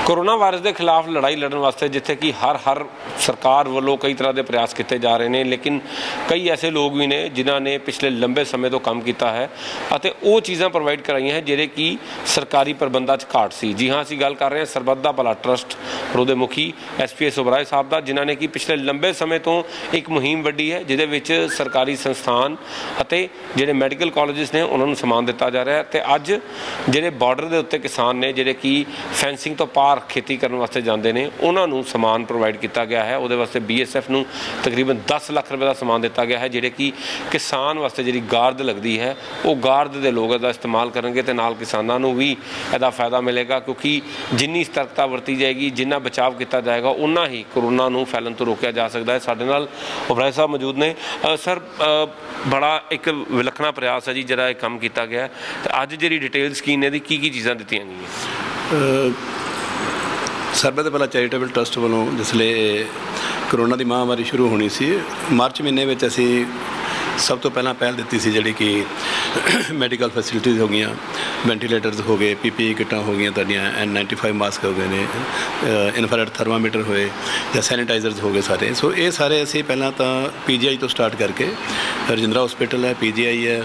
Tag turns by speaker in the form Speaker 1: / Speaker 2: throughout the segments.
Speaker 1: Corona virus के खिलाफ लड़ाई लड़न वास्ते जिथे कि हर सरकार वालों कई तरह के प्रयास किए जा रहे हैं, लेकिन कई ऐसे लोग भी ने जिन्हों ने पिछले लंबे समय तो काम किया है और वो चीज़ां प्रोवाइड कराई हैं जिहड़े कि सरकारी प्रबंधों घाट सी। जी हाँ, असीं गल कर रहे हैं सरबत दा भला ट्रस्ट और उहदे मुखी SPS ओबराय साहब का, जिन्होंने कि पिछले लंबे समय तो एक मुहिम वड्डी है जिहदे विच सरकारी संस्थान अते जिहड़े मैडिकल कॉलेजिस ने उन्होंने समान दिता जा रहा है। तो अज जिहड़े बॉर्डर के उत्ते किसान ने जिहड़े कि फैंसिंग तो पार खेती करने वास्ते जाते हैं उन्होंने समान प्रोवाइड किया गया है। उहदे वास्ते BSF नूं तकरीबन 10 लाख रुपए का समान दिता गया है, जिहड़े कि किसान वास्ते जिहड़ी गार्ड लगती है वो गार्ड के लोग इसका इस्तेमाल करेंगे तो नाल किसानों नूं भी इसका फायदा मिलेगा, क्योंकि जिन्नी सतर्कता वरती जाएगी, जिन्ना बचाव किया जाएगा, उन्ना ही कोरोना नूं फैलन तो रोकया जा सकता है। साडे नाल ओबराय साहब मौजूद ने। सर, बड़ा एक विलखना प्रयास है जी जिहड़ा काम किया गया है, तो अज जिहड़ी डिटेल स्कीम है की चीज़ां दित्तियां गईयां?
Speaker 2: सरबत भला चैरिटेबल ट्रस्ट वालों जिसले करोना की महामारी शुरू होनी सी, मार्च महीने में असी सब तो पहला पहल दी सी जी कि मैडिकल फैसिलिटीज़ हो गई, वेंटीलेटर्स हो गए, PPE किटां हो गई, तुहाडियां N95 मास्क हो गए ने, इन्फ्रारेड थर्मामीटर होए या सैनिटाइजर्स हो गए सारे। सो ये सारे असी पहला तो PGI तो स्टार्ट करके रजिंद्रा हॉस्पिटल है, PGI है,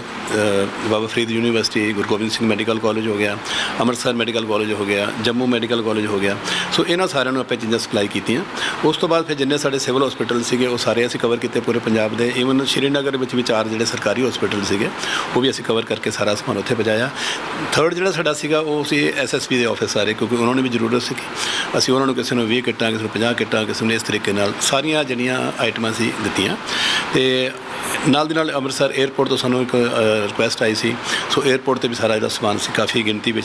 Speaker 2: बाबा Farid university, Guru Gobind Singh medical college हो गया, अमृतसर मैडिकल कॉलेज हो गया, जम्मू मैडिकल कॉलेज हो गया। सो इन्होंने सारे आप चीज़ा सप्लाई की। उस तो बाद फिर जिन्ने साढ़े सिविल हॉस्पिटल से वो सारे असी कवर किए पूरे पंजाब के। ईवन श्रीनगर में भी 4 जोड़े सरकारी हॉस्पिटल से वो भी असी कवर करके सारा समान उत्थे पहुँचाया। थर्ड जोड़ा साडा सीगा वो सी SSP के ऑफिस सारे, क्योंकि उन्होंने भी जरूरत सी असी उन्होंने किसी ने 20 किटां, किसी ने 50 किटां, किसी ने इस तरीके सारिया जिहड़ियां आइटमां सी दित्तियां। ते नाल दी नाल अमृतसर एयरपोर्ट तो सानू एक रिक्वेस्ट आई सी, सो एयरपोर्ट पर भी सारा जो समान से काफ़ी गिनती में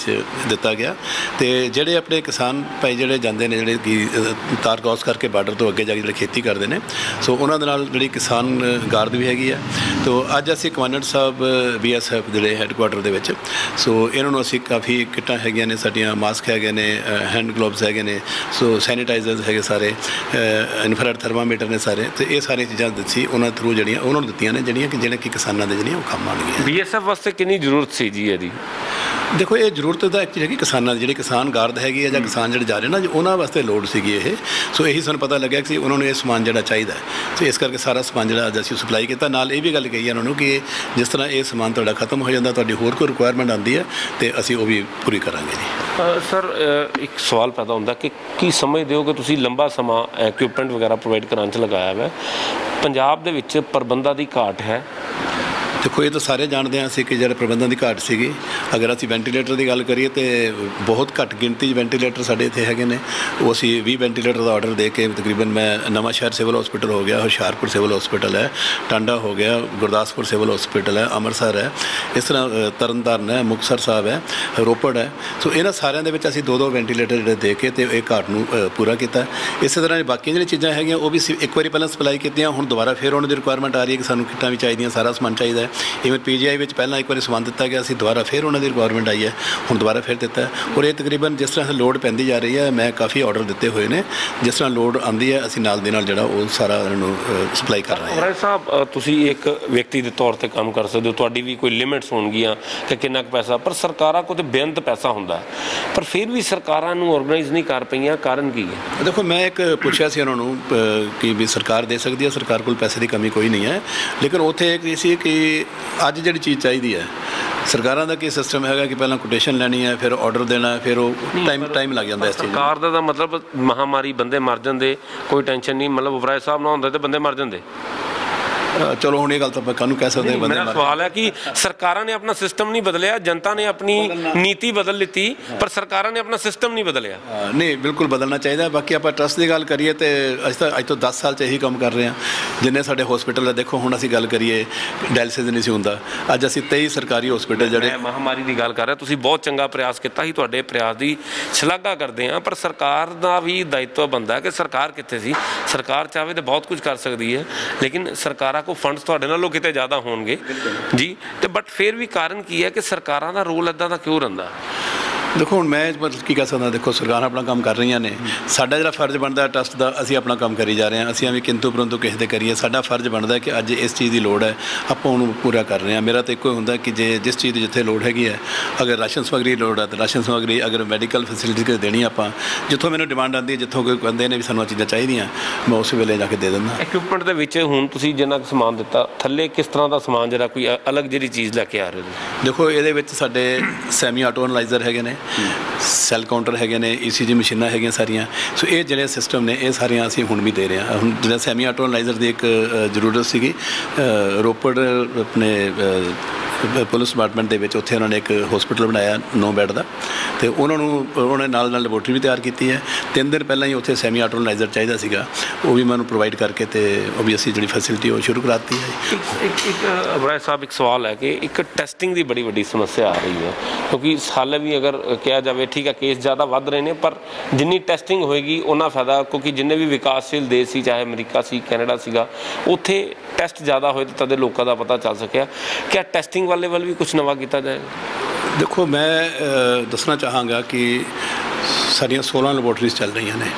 Speaker 2: दिता गया। तो जोड़े अपने किसान भाई जोड़े जाते हैं जोड़े कि तार क्रॉस करके बार्डर तो अगे जाके जो खेती करते हैं, सो उन्होंने जी किसान गार्ड भी हैगी है। तो अज असी कमांडेंट साहब BSF जोड़े हैडकुआटर के, सो इन्होंने असी काफ़ी किटां हैगियां ने, साडियां मास्क हैगे ने, हैंड ग्लोवस हैगे ने, सो सैनिटाइजर्स हैगे सारे, इन्फ्रारेड थर्मामीटर ने सारे। तो ये सारी चीज़ां दसी उन्होंने थ्रू जड़ियाँ उन्होंने दित्तियां ने जिहड़ियां कि किसानों के जिहड़ियां काम आउणगीआं।
Speaker 1: BSF वास्ते कितनी जरूरत सी जी इहदी?
Speaker 2: देखो ये जरूरत तो एक्चुअली है कि किसानों की, जो किसान गार्ड हैगी है, किसान जो जा रहे ना, उन्होंने वास्ते लोड़ सी ये। सो यही सूँ पता लग्या कि उन्होंने ये समान जो चाहिए, तो इस करके सारा समान जो अज असीं सप्लाई किया। नाल ये भी गल कही है उन्होंने कि जिस तरह ये समान तुहाडा खत्म हो जाता, तुहाडी होर कोई रिक्वायरमेंट आती है तो असीं वो भी पूरी करांगे जी।
Speaker 1: सर, एक सवाल पैदा होता कि की समझते हो कि तुसीं लंबा समा इक्विपमेंट वगैरह प्रोवाइड कराने च लगाया हुआ है, पंजाब दे विच प्रबंधां दी घाट है?
Speaker 2: देखो ये तो सारे जानते हैं असीं कि जो प्रबंधों की घाट सी। अगर असीं वेंटीलेटर की गल करिए तो बहुत घट गिनती वेंटीलेटर साढ़े इत्थे हैगे ने। वो असीं 20 वेंटीलेटर का ऑर्डर दे के तकरीबन, मैं नवां शहर सिविल हॉस्पिटल हो गया, हुशियारपुर सिविल हॉस्पिटल है, टांडा हो गया, गुरदासपुर सिविल हॉस्पिटल है, अमृतसर है, इस तरह तरनताਰਨ है, मुक्तसर साहब है, रोपड़ है। सो इन्हां सारिਆਂ ਦੇ ਵਿੱਚ ਅਸੀਂ 2-2 वेंटीलेटर ਜਿਹੜੇ ਦੇ ਕੇ ਤੇ ਇਹ ਘਾਟ ਨੂੰ पूरा किया। इस तरह बाकी ਜਿਹੜੀਆਂ चीज़ां हैगियां वो भी एक बार पहले सप्लाई कीतियां, हुण दोबारा फिर उन्हां दी रिक्वायरमेंट आ रही है कि सानूं किटां भी चाहिए, सारा समान चाहिए। इवन PGI में पहला एक बार समान दिता गया, दोबारा फिर उन्होंने रिक्वायरमेंट आई है, हम दोबारा फिर दिता है। और ये तकरीबन जिस तरह से लोड पैंदी जा रही है, मैं काफ़ी ऑर्डर दिते हुए हैं, जिस तरह लोड आती है असीं नाल दी नाल जिहड़ा वो सारा सप्लाई कर रहे हैं।
Speaker 1: ओबराय साहब, तुसीं एक व्यक्ति के तौर पर काम कर सकते हो, तुहाडी भी कोई लिमिट्स होणगियां कि कितना पैसा, पर सरकारां कोल तो बेअंत पैसा हुंदा है, पर फिर भी सरकारां नूं ऑर्गेनाइज नहीं कर पईयां, कारण की है?
Speaker 2: देखो मैं एक पुछया सी उन्होंने कि भी सरकार दे सकती है, सरकार कोल पैसे की कमी कोई नहीं है, लेकिन उत्थे एक सी कि अज जी चीज़ चाहिए है, सरकारों का की सिस्टम है कि पहला कोटेशन लैनी है, फिर ऑर्डर देना है, फिर वो टाइम लग जाता है।
Speaker 1: सरकार का मतलब महामारी बंदे मर जाते, कोई टेंशन नहीं, मतलब ओबराय साहब ना होंदा तो बंदे मर जाते।
Speaker 2: चलो हुण ये गल तो कहूँ कह सकते हैं।
Speaker 1: मेरा सवाल है कि सरकारों ने अपना सिस्टम नहीं बदलिया, जनता ने अपनी नीति बदल ली, पर सरकारों ने अपना सिस्टम नहीं बदलिया।
Speaker 2: नहीं, बिल्कुल बदलना चाहिए। बाकी आप ट्रस्ट की गल करिए तो अज तो 10 साल यही काम कर रहे हैं, जिन्हें साढ़े हॉस्पिटल है। देखो हुण असीं गल करिए डायलिसिस नहीं सी हुंदा, अज असीं 23 सरकारी हॉस्पिटल जिहड़े
Speaker 1: महामारी की गल कर रहे, तुसीं बहुत चंगा प्रयास किया ही, तुहाडे प्रयास की शलाघा करते हैं, पर सरकार का भी दायित्व बनता है कि सरकार कित्थे सी। सरकार चाहे तो बहुत कुछ कर सकती है, लेकिन सरकार को फंड्स तुहाडे नालों किते ज़्यादा होणगे जी, तो बट फिर भी कारण की है कि सरकारां दा रोल इदां दा क्यों रहिंदा?
Speaker 2: देखो हुण मैं मतलब की कह सकदा, देखो सरकार अपना काम कर रही ने, साडा जिहड़ा फर्ज बनता ट्रस्ट का असीं अपना काम करी जा रहे हैं। असीं भी किंतु परंतु किसी दे करिए, साडा फर्ज बनता है कि अज इस चीज़ की लोड़ है आपां उहनूं पूरा कर रहे हैं। मेरा तो इक्को हुंदा कि जे जिस चीज़ की जिथे लोड़ हैगी है, अगर राशन समग्री की लोड़ है तो राशन समग्री, अगर मैडिकल फैसिलिटी देनी आपां, जिथों मैनूं डिमांड आती है, जिथों कोई कहंदे ने भी सानूं चीज़ां चाहीदियां, मैं उस वेले जाके दे दिंदा।
Speaker 1: इक्विपमेंट दे विच हुण तुसीं जिन्ना कुछ समान दिता, थल्ले किस तरह का समान जिहड़ा कोई अलग जिहड़ी चीज़ लैके आ रहे हो?
Speaker 2: देखो ये साडे सैमी आटो एनालाइजर हैगे ने, सैल काउंटर हैगे ने, ECG मशीनां हैगियां सारियां। सो ये जिहड़े सिस्टम ने ये सारियां असीं हुण भी दे रहे हैं। हुण जिहड़ा सैमी आटो एनालाइजर की एक जरूरत सीगी, रोपड़ अपने पुलिस डिपार्टमेंट के उत्थे उन्होंने एक हॉस्पिटल बनाया 9 बैड का, तो उन्होंने नाल लैबोरेटरी भी तैयार की है। 3 दिन पहले ही उत्थे सैमी आटो एनालाइजर चाहिए सीगा, वो भी मैं प्रोवाइड करके तो वो भी असी जी फैसिलिटी वो शुरू कराती है।
Speaker 1: एक अबराज साहब एक सवाल है कि एक टेस्टिंग की बड़ी वड्डी समस्या आ रही है, क्योंकि हाले भी अगर कहा जाए ठीक है केस ज़्यादा वध रहे हैं, पर जिन्नी टेस्टिंग होएगी उन्ना फायदा, क्योंकि जिन्ने भी विकासशील देश से, चाहे अमरीका सी कैनेडा सीगा, उत्थे टेस्ट ज़्यादा होए तो तदे लोगों का पता चल सकिया। क्या टेस्टिंग वाले वाल भी कुछ नवा किया जाएगा?
Speaker 2: देखो मैं दसना चाहांगा कि सारियां 16 लैबोरेटरीज चल रही ने,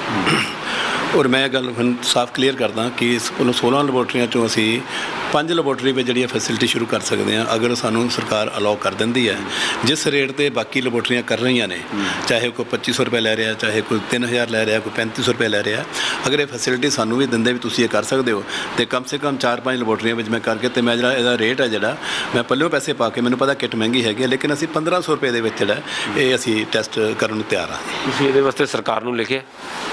Speaker 2: और मैं गल साफ क्लीयर करदा कि इस 16 लैबोरेटरियां चों असी 5 लैबोरेटरी पे जी फैसिलिटी शुरू कर सकते हैं, अगर सानू सरकार अलाउ कर देंदी है। जिस रेट पर बाकी लैबोरेटरियां कर रही ने, चाहे कोई 2500 रुपये लै रहा, चाहे कोई 3000 लै रहा, कोई 3500 रुपये लै रहा, अगर ये फैसिलिटी सानू भी देंदे भी तुसीं ये कर सकते हो, तो कम से कम 4-5 लैबोरेटरियां में मैं करके, तो मैं जो इसका रेट है जोड़ा मैं पल्लियों पैसे पा के, मैंने पता किट महंगी हैगी, लेकिन असी 1500 रुपये के असी टैसट करने तैयार हाँ।
Speaker 1: तुसीं इहदे वास्ते सरकार नूं लिखिआ?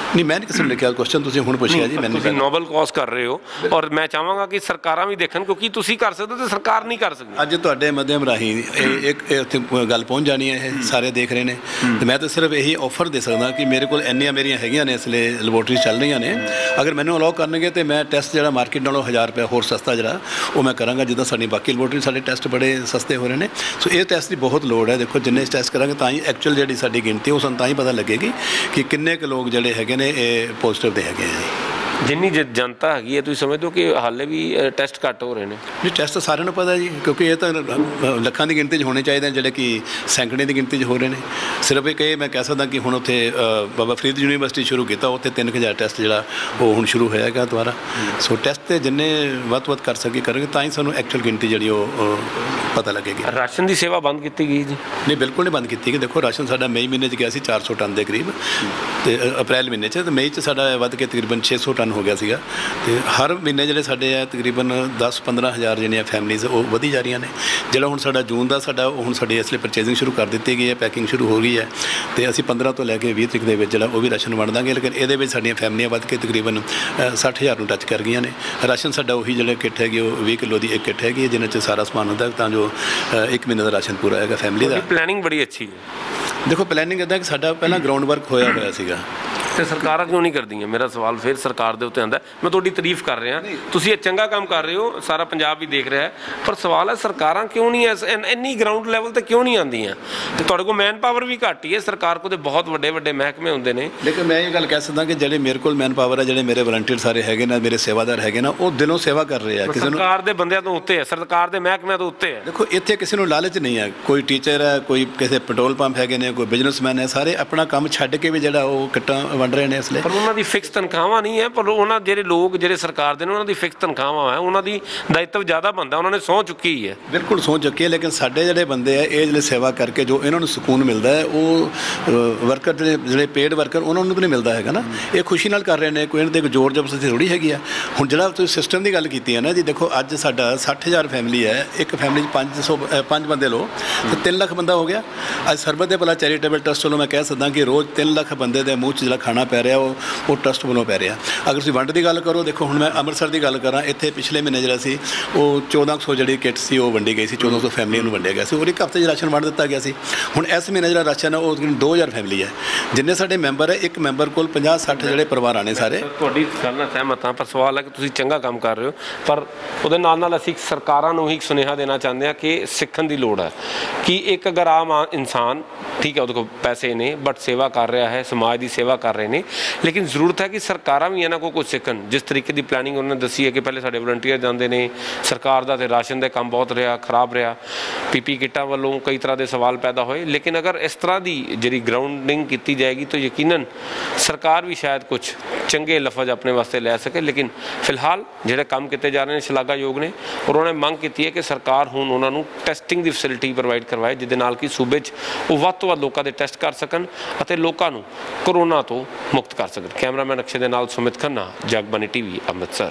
Speaker 2: नहीं, मैं किसी ने लिखा, क्वेश्चन तुसीं हुण पुछिआ जी, मैंने
Speaker 1: नोबल कॉज कर रहे हो, और मैं चाहांगा कि सरकारां भी देखण, क्योंकि तुसीं कर सकते हो तो सरकार नहीं कर सकती।
Speaker 2: अज तुहाडे माध्यम राही एक गल पहुँच जानी है, सारे देख रहे हैं, तो मैं तो सिर्फ यही ऑफर दे सकदा कि मेरे को इन्नियां मेरियां हैगियां ने, इसलिए लैबोरेटरी चल रही ने, अगर मैनूं अलाउ करनगे तो मैं टैसट जो मार्केट नालों 1000 रुपये होर सस्ता जो वो मैं करांगा, जिद्दां साडी बाकी लैबोरेटरी साडे टैसट बड़े सस्ते हो रहे हैं। सो इस टैसट की बहुत लोड़ है। देखो जिन्ने टैसट करांगे तां ही एक्चुअल जी साडी गिनती वो सानूं तां ही पता लगेगी कि किन्ने क लोग जिहड़े हैगे ने पॉजिटिव दे हैगे हैं।
Speaker 1: जिन्नी जनता हैगी है, तुसीं समझदे हो कि हाले भी टैसट घट हो रहे हैं?
Speaker 2: नहीं, टैसट तो सारिਆਂ ਨੂੰ पता है जी, क्योंकि ये तो ਲੱਖਾਂ की गिनती होने चाहिए ਜਿਹੜੇ कि सैकड़े की गिनती हो रहे हैं। सिर्फ एक ये मैं कह सकदा कि हुण उत्थे बाबा फरीद यूनीवर्सिटी शुरू किया, उत्थे 3000 टैसट जो वो हुण शुरू होएगा दोबारा। सो टैसट तो जिन्ने वध तो वध कर सके करेंगे, तां ही सानूं एक्चुअल गिनती जी पता लगेगी।
Speaker 1: राशन की सेवा बंद की गई जी?
Speaker 2: नहीं, बिल्कुल नहीं बंद की गई। देखो राशन साडा मई महीने गया सी 400 टन के करीब, तो अप्रैल महीने तो मई साडा वध के तकरीबन 600 टन हो गया सीगा। तो हर महीने जिहड़े साडे आ तकरीबन 10-15 हज़ार जिहड़ियां फैमिलीज़ वो वधी जा रही ने। जिहड़ा हुण साडा जून का साडा हुण साडी इसलिए परचेजिंग शुरू कर दी गई है, पैकिंग शुरू हो गई है, तो असीं 15 तो लैके 20 तक दे विच जिहड़ा वो भी राशन वंड दांगे। लेकिन इहदे विच साडीਆਂ फैमिलियां वध के तकरीबन 60,000 टच कर गई ने। राशन साडा उही जिहड़ा किट हैगी वो 20 किलो की एक किट हैगी है, जिन्हां च सारा समान हुंदा तां जो 1 महीने का राशन पूरा हैगा फैमिली का।
Speaker 1: प्लैनिंग बड़ी अच्छी है।
Speaker 2: देखो प्लैनिंग इदां कि साडा पहला ग्राउंड वर्क होया सीगा,
Speaker 1: तो सरकार क्यों नहीं करती? मेरा सवाल फिर सरकार के उत्ते आंदा। मैं तुहाडी तारीफ कर रहा, तुसीं चंगा काम कर रहे हो, सारा पंजाब भी देख रहा है, पर सवाल है सरकारां क्यों नहीं इन्नी ग्राउंड लैवल ते क्यों नहीं आंदियां? ते तुहाडे कोल मैन पावर भी घट ही है, सरकार को बहुत वड्डे वड्डे महकमे हुंदे ने।
Speaker 2: लेकिन मैं ये गल कह सकदा कि जिहड़े मेरे कोल मैन पावर है, जिहड़े मेरे वलंटियर सारे हैगे ने, मेरे सेवादार हैगे ना, वो दिलों सेवा कर रहे हैं।
Speaker 1: सरकार दे बंदियां तो उत्ते है, सरकार दे महकमिਆਂ तो उत्ते है।
Speaker 2: देखो इत्थे किसी नूं लालच नहीं है, कोई टीचर है, कोई किसी पेट्रोल पंप हैगे ने, कोई बिजनेसमैन है, सारे अपना काम छड्ड के भी जिहड़ा वो किट्टां वंड रहे ने। इसलिए
Speaker 1: उन्हों की फिक्स तनख्वाह नहीं है, पर उन्होंने जो लोग जो सरकार के उन्होंने फिक्स तनख्वाह है, उन्होंने दायित्व ज़्यादा बनता, उन्होंने सौं चुकी ही है।
Speaker 2: बिल्कुल सौं चुकी है, लेकिन साढ़े जोड़े बंदे है ये जो सेवा करके जो इन्होंने सुकून मिलता है, वो वर्कर जो पेड वर्कर उन्होंने भी नहीं मिलता है ना। ये खुशी नाल कर रहे हैं, कोई इन्हें जोर जबरदस्ती थोड़ी हैगी है। हुण जिहड़ा तुसीं सिस्टम की गल की है ना जी, देखो अज साडा 60,000 फैमिली है, एक फैमिली 5 बंदे लो तो 3 लाख बंदा हो गया। अज सरबत दे भला चैरिटेबल ट्रस्ट वालों मैं कह सकदा कि रोज़ 3 लाख बंदे के मूँह च जो खाना पै रहा वो ट्रस्ट वालों पै रहा। अगर तुसीं वंड की गल करो, देखो हुण मैं अमृतसर की गल करा, इत्थे पिछले महीने जिहड़ा सी वो 1400 जिहड़ी किट सी वो वंडी गई सी, 1400 फैमिलियों नूं वंडिया गया सी, और एक हफ्ते राशन वंड दिता गया सी। हुण इस महीने जिहड़ा राशन है वो 2000 फैमिली है, जिन्ने साडे मैंबर है, एक मैंबर कोल 50-60 जिहड़े परिवार आने सारे।
Speaker 1: तुहाडी गल नाल सहमत हां, पर सवाल है कि तुसीं चंगा काम कर रहे हो, पर उहदे नाल नाल असीं सरकारां नूं ही सुनेहा देना चाहते हैं कि सिੱਖਣ ਦੀ लोड़ है कि एक अगर आम इंसान ठीक है, उहदे कोल पैसे ने बट सेवा कर रहा है, समाज की सेवा कर रहे हैं। लेकिन ਜ਼ਰੂਰਤ है कि ਸਰਕਾਰਾਂ ਵੀ ਇਹਨਾਂ ਕੋਲ ਕੁਝ ਸਿੱਖਣ। ਜਿਸ ਤਰੀਕੇ ਦੀ ਪਲੈਨਿੰਗ ਉਹਨਾਂ ਨੇ ਦੱਸੀ ਹੈ ਕਿ ਪਹਿਲੇ ਸਾਡੇ ਵਲੰਟੀਅਰ ਜਾਂਦੇ ਨੇ, ਸਰਕਾਰ ਦਾ ਤੇ ਰਾਸ਼ਨ ਦਾ ਕੰਮ ਬਹੁਤ ਰਿਹਾ ਖਰਾਬ ਰਿਹਾ, ਪੀਪੀ ਕਿੱਟਾਂ ਵੱਲੋਂ ਕਈ ਤਰ੍ਹਾਂ ਦੇ ਸਵਾਲ ਪੈਦਾ ਹੋਏ। ਲੇਕਿਨ ਅਗਰ ਇਸ ਤਰ੍ਹਾਂ ਦੀ ਜਿਹੜੀ ਗਰਾਊਂਡਿੰਗ ਕੀਤੀ ਜਾਏਗੀ ਤਾਂ ਯਕੀਨਨ ਸਰਕਾਰ ਵੀ ਸ਼ਾਇਦ ਕੁਝ ਚੰਗੇ ਲਫ਼ਜ਼ ਆਪਣੇ ਵਾਸਤੇ ਲੈ ਸਕੇ। ਲੇਕਿਨ ਫਿਲਹਾਲ ਜਿਹੜੇ ਕੰਮ ਕੀਤੇ ਜਾ ਰਹੇ ਨੇ ਸ਼ਲਾਘਾਯੋਗ ਨੇ, ਔਰ ਉਹਨਾਂ ਨੇ ਮੰਗ ਕੀਤੀ ਹੈ ਕਿ ਸਰਕਾਰ ਹੁਣ ਉਹਨਾਂ ਨੂੰ ਟੈਸਟਿੰਗ ਦੀ ਫੈਸਿਲਿਟੀ ਪ੍ਰੋਵਾਈਡ ਕਰਵਾਏ, ਜਿਹਦੇ ਨਾਲ ਕਿ ਸੂਬੇ 'ਚ ਉਹ ਵੱਧ ਤੋਂ ਵੱਧ ਲੋਕਾਂ ਦੇ ਟੈਸਟ ਕਰ ਸਕਣ ਅਤੇ ਲੋਕਾਂ ਨੂੰ ਕੋਰੋਨਾ ਤੋਂ ਮੁਕਤ ਕਰ ਸਕਣ। ਕੈਮਰਾਮੈਨ ਅਕਸ਼ੇ ਦੇ ਨਾਲ ਸੁਮਿਤ ਖੰਨਾ, ਜਗਬਾਨੀ TV, ਅੰਮ੍ਰਿਤਸਰ।